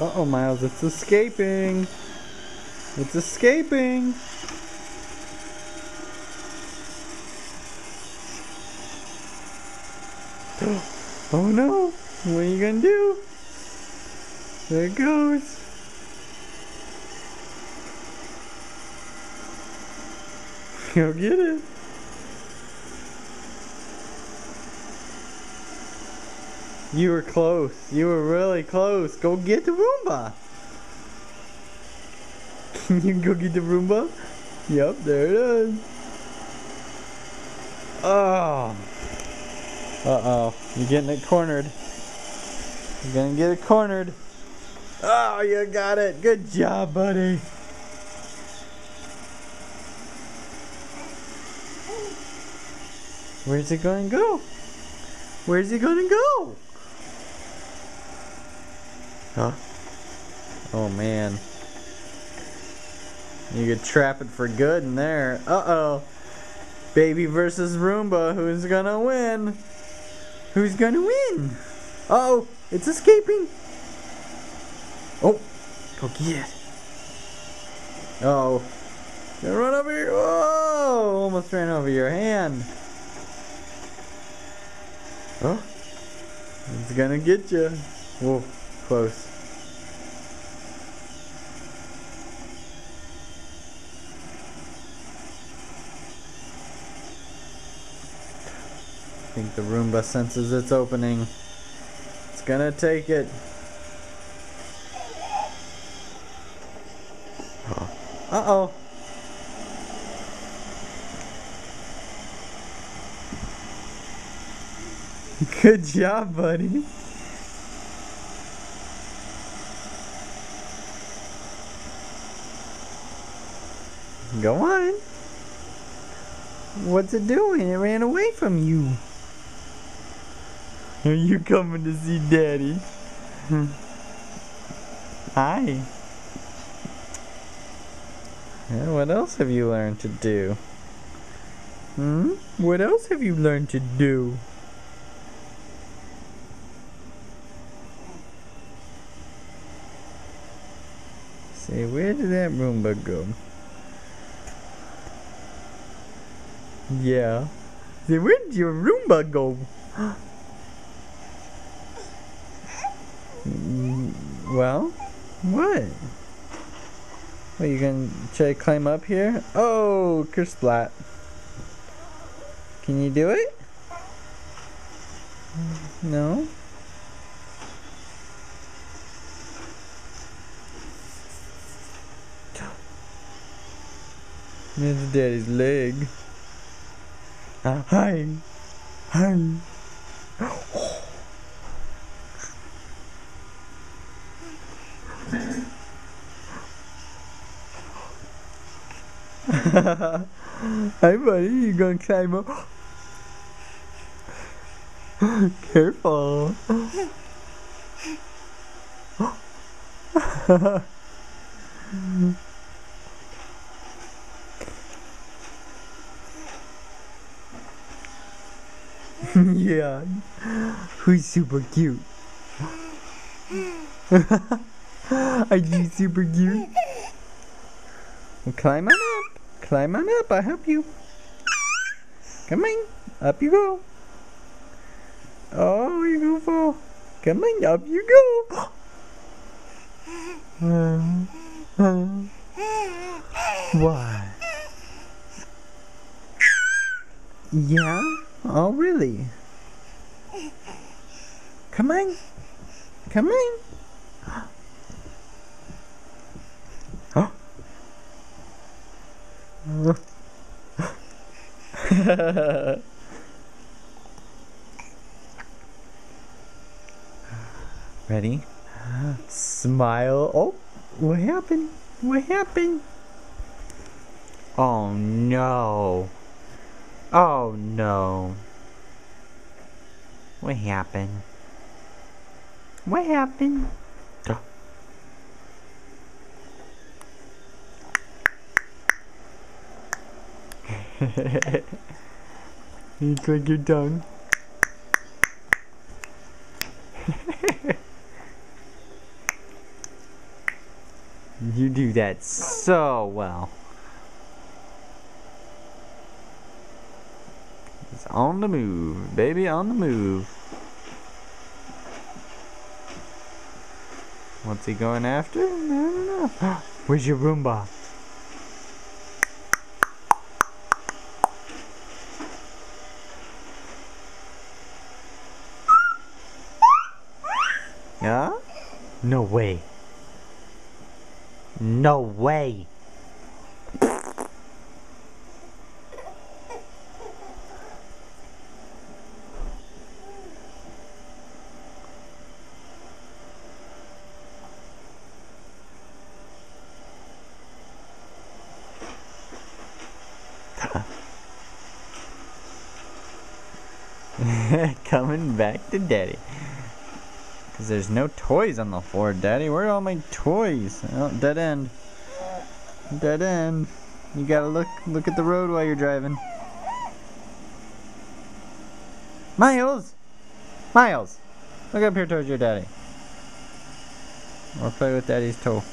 Uh-oh, Miles, it's escaping. It's escaping. Oh no, what are you gonna do? There it goes. Go get it. You were close. You were really close. Go get the Roomba. Can you go get the Roomba? Yep, there it is. Oh. Uh-oh. You're getting it cornered. You're gonna get it cornered. Oh, you got it. Good job, buddy. Where's it gonna go? Where's it gonna go? Huh? Oh man. You could trap it for good in there. Uh-oh. Baby versus Roomba. Who's gonna win? Who's gonna win? Uh-oh. It's escaping. Oh. Go get it. Uh-oh. Gonna run over here. Whoa. Almost ran over your hand. Oh. It's gonna get you. Whoa. Close. I think the Roomba senses its opening. It's gonna take it. Uh-oh. Good job, buddy. Go on. What's it doing? It ran away from you. Are you coming to see Daddy? Hi. Yeah, what else have you learned to do? What else have you learned to do? Say, where did that Roomba go? Yeah. Say, where did your Roomba go? Well, what? Are you gonna try to climb up here? Oh, kersplat. Can you do it? No? There's Daddy's leg. Hi. Hi. Hi, buddy. You gonna climb up? Careful. Yeah. Who's super cute? Are you super cute? Well, climb on up. Climb on up. I'll help you. Come on. Up you go. Oh, you're gonna fall. Come on. Up you go. What? Yeah? Oh, really? Come on. Come on. Ready? Smile. Oh, what happened? What happened? Oh no. Oh no. What happened? What happened? You click your tongue. You do that so well. It's on the move, baby, on the move. What's he going after? I don't know. Where's your Roomba? Yeah? No way. No way. Coming back to Daddy. Because there's no toys on the floor, Daddy. Where are all my toys? Oh, dead end. Dead end. You gotta look at the road while you're driving. Miles! Miles! Look up here towards your daddy. Or play with Daddy's toe.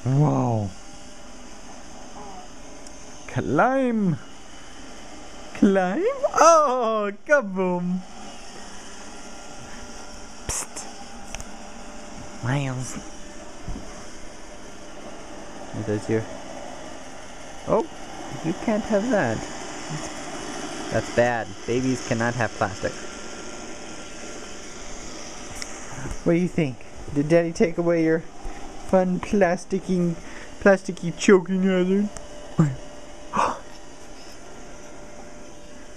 Whoa. Climb! Climb? Oh, kaboom! Psst! Miles. What is your... Oh, you can't have that. That's bad. Babies cannot have plastic. What do you think? Did Daddy take away your fun plasticky choking hazard?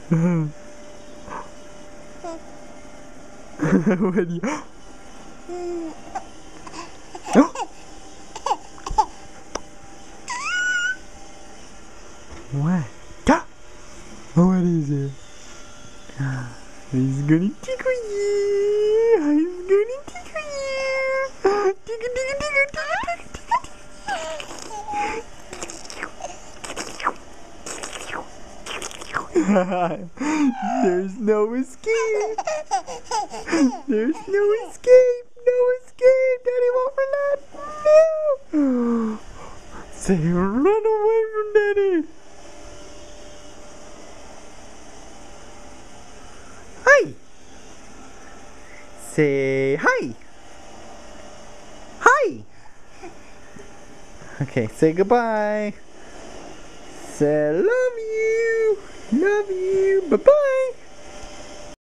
What do you... What? What is it? He's gonna tickle you. He's gonna tickle you. Tickle, tickle, tickle, tickle, tickle, tickle. There's no escape. There's no escape. No escape. Daddy won't relax. No. Say, run away from Daddy. Hi. Say hi. Hi. Okay, say goodbye. Say love you. Love you. Bye-bye.